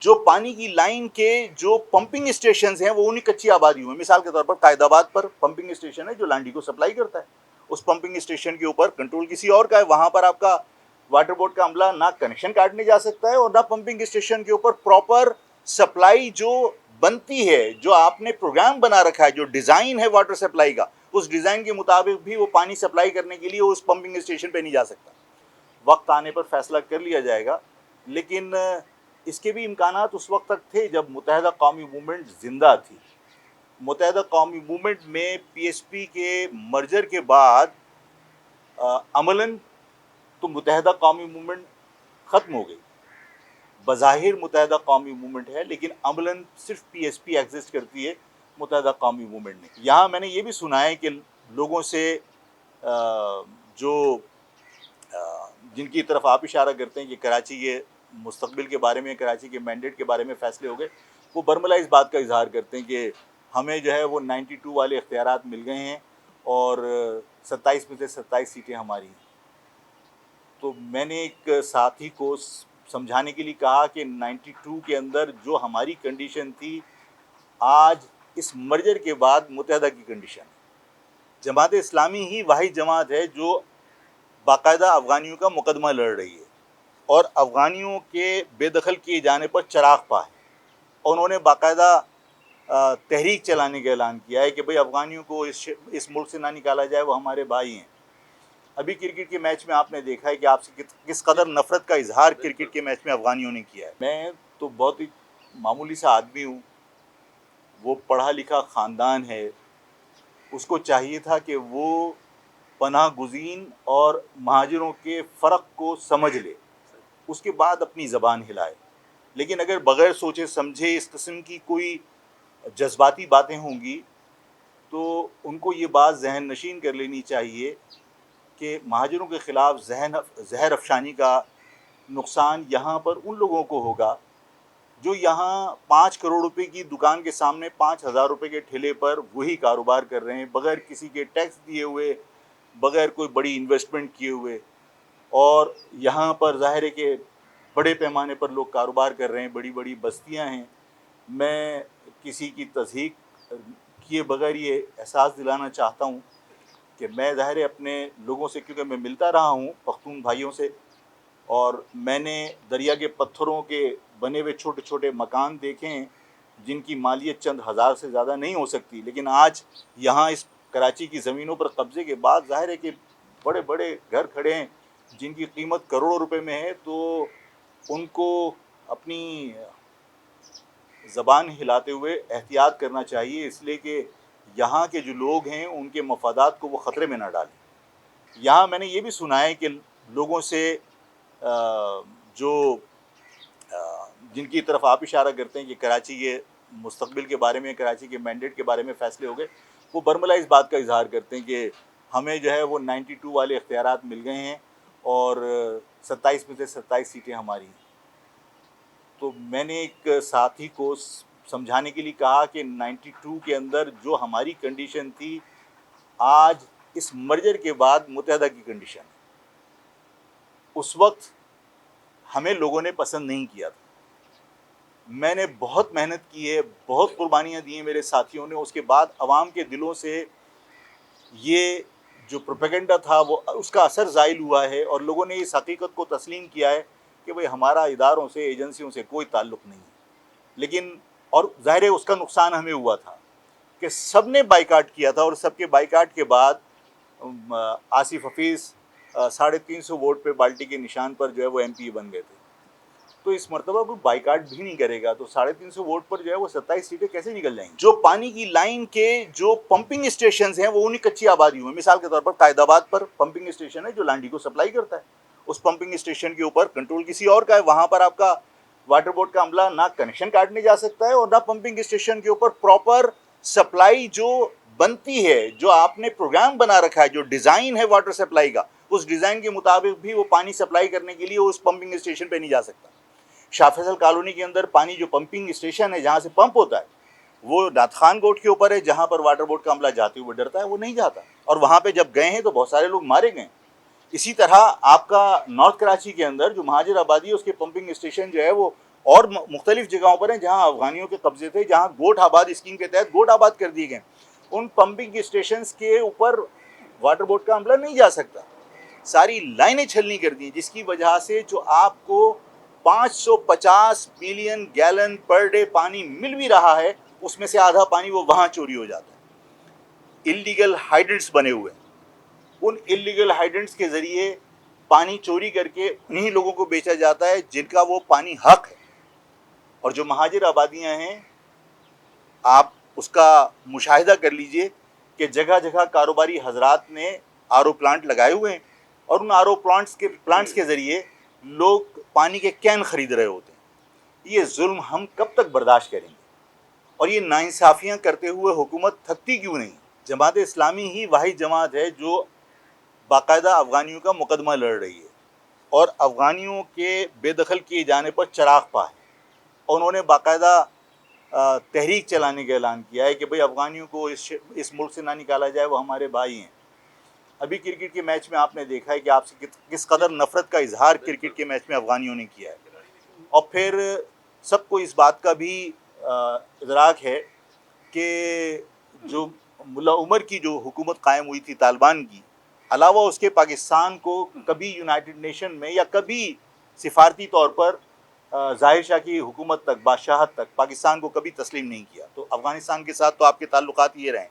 جو پانی کی لائن کے جو پمپنگ اسٹیشنز ہیں وہ انہیں کچی آبادیوں میں، مثال کے طور پر قائد آباد پر پمپنگ اسٹیشن ہے جو لانڈی کو سپلائی کرتا ہے. اس پمپنگ اسٹیشن کے اوپر کنٹرول کسی اور کا ہے، وہاں پر آپ کا واٹر بورڈ کا عملہ نہ کنیکشن کاٹنے جا سکتا ہے اور نہ پمپنگ اسٹیشن کے اوپر پراپر سپلائی جو بنتی ہے، جو آپ نے پروگرام بنا رکھا ہے، جو ڈیزائن ہے واٹر سپلائی کا، اس ڈیزائن کے مطابق بھی وہ پانی سپلائی کرنے کے لیے اس پمپنگ اسٹیشن پہ نہیں جا سکتا. وقت آنے پر فیصلہ کر لیا جائے گا، لیکن اس کے بھی امکانات اس وقت تک تھے جب متحدہ قومی موومنٹ زندہ تھی. متحدہ قومی موومنٹ میں پی ایس پی کے مرجر کے بعد عملاً تو متحدہ قومی موومنٹ ختم ہو گئی. بظاہر متحدہ قومی موومنٹ ہے لیکن عملاً صرف پی ایس پی ایگزسٹ کرتی ہے، متحدہ قومی موومنٹ نے. یہاں میں نے یہ بھی سنا ہے کہ لوگوں سے جو جن کی طرف آپ اشارہ کرتے ہیں کہ کراچی کے مستقبل کے بارے میں، کراچی کے مینڈیٹ کے بارے میں فیصلے ہو گئے، وہ برملا اس بات کا اظہار کرتے ہیں کہ ہمیں جو ہے وہ 92 والے اختیارات مل گئے ہیں اور 27 میں سے 27 سیٹیں ہماری ہیں. تو میں نے ایک ساتھی کو سمجھانے کے لیے کہا کہ 92 کے اندر جو ہماری کنڈیشن تھی، آج اس مرجر کے بعد متحدہ کی کنڈیشن ہے. جماعت اسلامی ہی واحد جماعت ہے جو باقاعدہ افغانیوں کا مقدمہ لڑ رہی ہے اور افغانیوں کے بے دخل کیے جانے پر چراغ پا ہے. اور انہوں نے باقاعدہ تحریک چلانے کا اعلان کیا ہے کہ بھئی افغانیوں کو اس ملک سے نہ نکالا جائے، وہ ہمارے بھائی ہیں. ابھی کرکٹ کے میچ میں آپ نے دیکھا ہے کہ آپ سے کس قدر نفرت کا اظہار کرکٹ کے میچ میں افغانیوں نے کیا ہے. میں تو بہت ہی معمولی سا آدمی ہوں، وہ پڑھا لکھا خاندان ہے، اس کو چاہیے تھا کہ وہ پناہ گزین اور مہاجروں کے فرق کو سمجھ لے، اس کے بعد اپنی زبان ہلائے. لیکن اگر بغیر سوچے سمجھے اس قسم کی کوئی جذباتی باتیں ہوں گی تو ان کو یہ بات ذہن نشین کر لینی چاہیے کہ مہاجروں کے خلاف زہر افشانی کا نقصان یہاں پر ان لوگوں کو ہوگا جو یہاں 5 کروڑ روپے کی دکان کے سامنے 5,000 روپے کے ٹھیلے پر وہی کاروبار کر رہے ہیں، بغیر کسی کے ٹیکس دیے ہوئے، بغیر کوئی بڑی انویسٹمنٹ کیے ہوئے. اور یہاں پر ظاہر ہے کہ بڑے پیمانے پر لوگ کاروبار کر رہے ہیں، بڑی بڑی بستیاں ہیں. میں کسی کی تصدیق کیے بغیر یہ احساس دلانا چاہتا ہوں کہ میں ظاہر ہے اپنے لوگوں سے، کیونکہ میں ملتا رہا ہوں پختون بھائیوں سے، اور میں نے دریا کے پتھروں کے بنے ہوئے چھوٹے چھوٹے مکان دیکھے ہیں جن کی مالیت چند ہزار سے زیادہ نہیں ہو سکتی. لیکن آج یہاں اس کراچی کی زمینوں پر قبضے کے بعد ظاہر ہے کہ بڑے بڑے گھر کھڑے ہیں جن کی قیمت کروڑوں روپے میں ہے. تو ان کو اپنی زبان ہلاتے ہوئے احتیاط کرنا چاہیے، اس لیے کہ یہاں کے جو لوگ ہیں ان کے مفادات کو وہ خطرے میں نہ ڈالیں. یہاں میں نے یہ بھی سنا ہے کہ لوگوں سے جو جن کی طرف آپ اشارہ کرتے ہیں کہ کراچی کے مستقبل کے بارے میں، کراچی کے مینڈیٹ کے بارے میں فیصلے ہو گئے، وہ برملا اس بات کا اظہار کرتے ہیں کہ ہمیں جو ہے وہ 92 والے اختیارات مل گئے ہیں اور 27 میں سے 27 سیٹیں ہماری ہیں. تو میں نے ایک ساتھی کو سمجھانے کے لیے کہا کہ 92 کے اندر جو ہماری کنڈیشن تھی، آج اس مرجر کے بعد متحدہ کی کنڈیشن ہے. اس وقت ہمیں لوگوں نے پسند نہیں کیا تھا، میں نے بہت محنت کی ہے، بہت قربانیاں دی ہیں میرے ساتھیوں نے. اس کے بعد عوام کے دلوں سے یہ جو پروپیگنڈا تھا وہ اس کا اثر زائل ہوا ہے اور لوگوں نے اس حقیقت کو تسلیم کیا ہے کہ بھئی ہمارا اداروں سے، ایجنسیوں سے کوئی تعلق نہیں ہے. لیکن اور ظاہر ہے اس کا نقصان ہمیں ہوا تھا کہ سب نے بائیکاٹ کیا تھا، اور سب کے بائیکاٹ کے بعد آصف حفیظ 350 ووٹ پہ بالٹی کے نشان پر جو ہے وہ MP بن گئے تھے. تو اس مرتبہ کوئی بائیکاٹ بھی نہیں کرے گا تو 350 ووٹ پر جو ہے وہ 27 سیٹیں کیسے نکل جائیں گی؟ جو پانی کی لائن کے جو پمپنگ اسٹیشنز ہیں وہ انہیں کچی آبادیوں میں، مثال کے طور پر قائد آباد پر پمپنگ اسٹیشن ہے جو لانڈی کو سپلائی کرتا ہے. اس پمپنگ اسٹیشن کے اوپر کنٹرول کسی اور کا ہے، وہاں پر آپ کا واٹر بورڈ کا عملہ نہ کنیکشن کاٹنے جا سکتا ہے اور نہ پمپنگ اسٹیشن کے اوپر پراپر سپلائی جو بنتی ہے، جو آپ نے پروگرام بنا رکھا ہے، جو ڈیزائن ہے واٹر سپلائی کا، اس ڈیزائن کے مطابق بھی وہ پانی سپلائی کرنے کے لیے اس پمپنگ اسٹیشن پہ نہیں جا سکتا. شاہ فیصل کالونی کے اندر پانی جو پمپنگ اسٹیشن ہے جہاں سے پمپ ہوتا ہے وہ نات خان گوٹ کے اوپر ہے، جہاں پر واٹر بورڈ کا عملہ جاتے ہوئے ڈرتا ہے، وہ نہیں جاتا. اور وہاں پہ جب گئے ہیں تو بہت سارے لوگ مارے گئے. اسی طرح آپ کا نارتھ کراچی کے اندر جو مہاجر آبادی ہے اس کے پمپنگ اسٹیشن جو ہے وہ اور مختلف جگہوں پر ہیں جہاں افغانیوں کے قبضے تھے، جہاں گوٹ آباد اسکیم کے تحت گوٹ آباد کر دیے گئے. ان پمپنگ اسٹیشنز کے اوپر واٹر بورڈ کا عملہ نہیں جا سکتا، ساری لائنیں چھلنی کر دی، جس کی وجہ سے جو آپ کو 550 ملین گیلن پر ڈے پانی مل بھی رہا ہے، اس میں سے آدھا پانی وہ وہاں چوری ہو جاتا ہے. اللیگل ہائیڈرنٹس بنے ہوئے ہیں، ان اللیگل ہائیڈرنٹس کے ذریعے پانی چوری کر کے انہی لوگوں کو بیچا جاتا ہے جن کا وہ پانی حق ہے. اور جو مہاجر آبادیاں ہیں، آپ اس کا مشاہدہ کر لیجئے کہ جگہ جگہ کاروباری حضرات نے آر او پلانٹ لگائے ہوئے ہیں، اور ان آر او پلانٹس کے ذریعے لوگ پانی کے کین خرید رہے ہوتے ہیں. یہ ظلم ہم کب تک برداشت کریں گے؟ اور یہ ناانصافیاں کرتے ہوئے حکومت تھکتی کیوں نہیں؟ جماعت اسلامی ہی واحد جماعت ہے جو باقاعدہ افغانیوں کا مقدمہ لڑ رہی ہے اور افغانیوں کے بے دخل کیے جانے پر چراغ پا ہے. اور انہوں نے باقاعدہ تحریک چلانے کا اعلان کیا ہے کہ بھئی افغانیوں کو اس ملک سے نہ نکالا جائے، وہ ہمارے بھائی ہیں. ابھی کرکٹ کے میچ میں آپ نے دیکھا ہے کہ آپ سے کس قدر نفرت کا اظہار کرکٹ کے میچ میں افغانیوں نے کیا ہے. اور پھر سب کو اس بات کا بھی ادراک ہے کہ جو ملا عمر کی جو حکومت قائم ہوئی تھی طالبان کی، علاوہ اس کے پاکستان کو کبھی یونائٹڈ نیشن میں یا کبھی سفارتی طور پر ظاہر شاہ کی حکومت تک، بادشاہت تک پاکستان کو کبھی تسلیم نہیں کیا. تو افغانستان کے ساتھ تو آپ کے تعلقات یہ رہیں.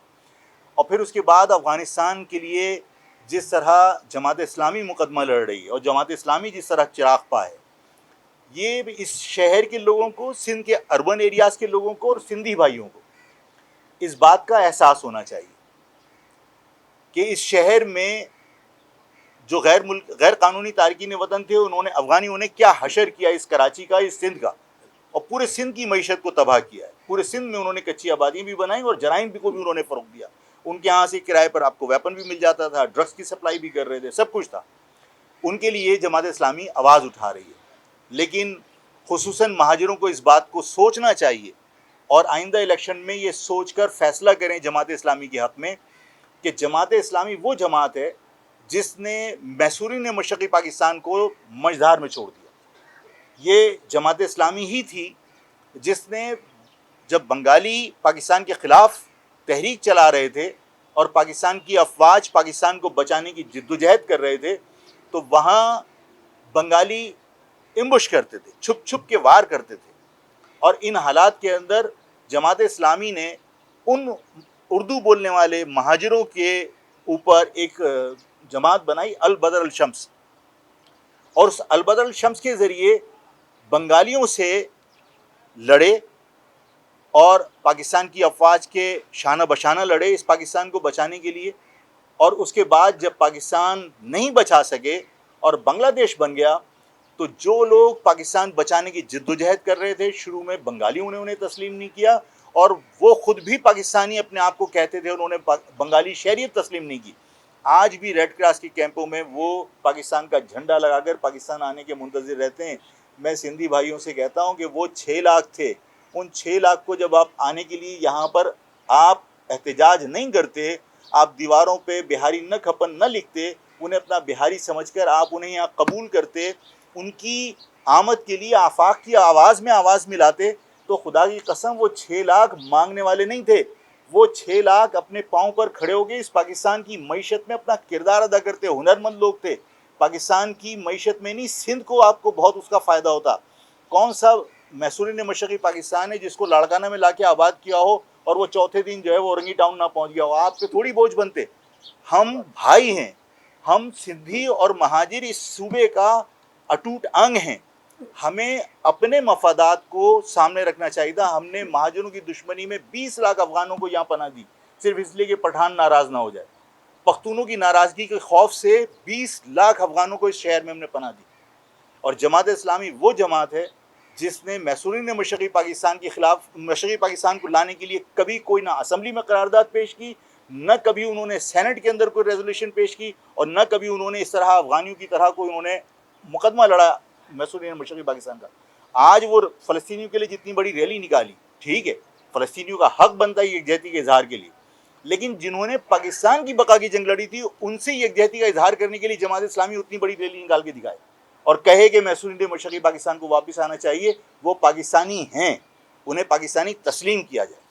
اور پھر اس کے بعد افغانستان کے لیے جس طرح جماعت اسلامی مقدمہ لڑ رہی ہے اور جماعت اسلامی جس طرح چراغ پا ہے، یہ اس شہر کے لوگوں کو، سندھ کے اربن ایریاز کے لوگوں کو اور سندھی بھائیوں کو اس بات کا احساس ہونا چاہیے کہ اس شہر میں جو غیر قانونی تارکین وطن تھے، افغانیوں نے کیا حشر کیا اس کراچی کا، اس سندھ کا، اور پورے سندھ کی معیشت کو تباہ کیا ہے. پورے سندھ میں انہوں نے کچی آبادیاں بھی بنائیں اور جرائم کو بھی انہوں نے فروغ دیا. ان کے یہاں سے کرائے پر آپ کو ویپن بھی مل جاتا تھا، ڈرگس کی سپلائی بھی کر رہے تھے، سب کچھ تھا. ان کے لیے جماعت اسلامی آواز اٹھا رہی ہے. لیکن خصوصاً مہاجروں کو اس بات کو سوچنا چاہیے اور آئندہ الیکشن میں یہ سوچ کر فیصلہ کریں جماعت اسلامی کے حق میں کہ جماعت اسلامی وہ جماعت ہے جس نے محصورین مشرقی پاکستان کو مجدھار میں چھوڑ دیا. یہ جماعت اسلامی ہی تھی جس نے جب بنگالی پاکستان کے خلاف تحریک چلا رہے تھے اور پاکستان کی افواج پاکستان کو بچانے کی جدوجہد کر رہے تھے، تو وہاں بنگالی امبش کرتے تھے، چھپ چھپ کے وار کرتے تھے. اور ان حالات کے اندر جماعت اسلامی نے ان اردو بولنے والے مہاجروں کے اوپر ایک جماعت بنائی، البدر الشمس، اور اس البدر الشمس کے ذریعے بنگالیوں سے لڑے اور پاکستان کی افواج کے شانہ بشانہ لڑے اس پاکستان کو بچانے کے لیے. اور اس کے بعد جب پاکستان نہیں بچا سکے اور بنگلہ دیش بن گیا، تو جو لوگ پاکستان بچانے کی جدوجہد کر رہے تھے، شروع میں بنگالیوں نے انہیں تسلیم نہیں کیا، اور وہ خود بھی پاکستانی اپنے آپ کو کہتے تھے، انہوں نے بنگالی شہریت تسلیم نہیں کی. آج بھی ریڈ کراس کے کیمپوں میں وہ پاکستان کا جھنڈا لگا کر پاکستان آنے کے منتظر رہتے ہیں. میں سندھی بھائیوں سے کہتا ہوں کہ وہ 6 لاکھ تھے، ان 6 لاکھ کو جب آپ آنے کے لیے یہاں پر آپ احتجاج نہیں کرتے، آپ دیواروں پہ بہاری نہ کھپن نہ لکھتے، انہیں اپنا بہاری سمجھ کر آپ انہیں یہاں قبول کرتے، ان کی آمد کے لیے آفاق کی آواز میں آواز ملاتے، تو خدا کی قسم وہ 6 لاکھ مانگنے والے نہیں تھے. وہ 6 لاکھ اپنے پاؤں پر کھڑے ہو گئے، اس پاکستان کی معیشت میں اپنا کردار ادا کرتے ہنرمند لوگ تھے. پاکستان کی معیشت میں نہیں، سندھ کو آپ کو بہت اس کا فائدہ ہوتا. کون سا محصورین مشرقی پاکستان ہے جس کو لاڑکانہ میں لا کے آباد کیا ہو اور وہ چوتھے دن جو ہے وہ اورنگی ٹاؤن نہ پہنچ گیا ہو؟ آپ پہ تھوڑی بوجھ بنتے. ہم بھائی ہیں، ہم سندھی اور مہاجر اس صوبے کا اٹوٹ انگ ہیں. ہمیں اپنے مفادات کو سامنے رکھنا چاہیے تھا. ہم نے مہاجروں کی دشمنی میں 20 لاکھ افغانوں کو یہاں پناہ دی، صرف اس لیے کہ پٹھان ناراض نہ ہو جائے. پختونوں کی ناراضگی کے خوف سے 20 لاکھ افغانوں کو اس شہر میں ہم نے پناہ دی. اور جماعت اسلامی وہ جماعت ہے جس نے محصورین مشرقی پاکستان کے خلاف، مشرقی پاکستان کو لانے کے لیے کبھی کوئی نہ اسمبلی میں قرارداد پیش کی، نہ کبھی انہوں نے سینٹ کے اندر کوئی ریزولوشن پیش کی، اور نہ کبھی انہوں نے اس طرح افغانیوں کی طرح کوئی انہوں نے مقدمہ لڑا محصورین مشرقی پاکستان کا. آج وہ فلسطینیوں کے لیے جتنی بڑی ریلی نکالی، ٹھیک ہے، فلسطینیوں کا حق بنتا ہے یکجہتی کے اظہار کے لیے، لیکن جنہوں نے پاکستان کی بقا کی جنگ لڑی تھی ان سے یکجہتی کا اظہار کرنے کے لیے جماعت اسلامی اتنی بڑی ریلی نکال کے دکھائے. اور کہے کہ محصول مشرقی پاکستان کو واپس آنا چاہیے، وہ پاکستانی ہیں، انہیں پاکستانی تسلیم کیا جائے۔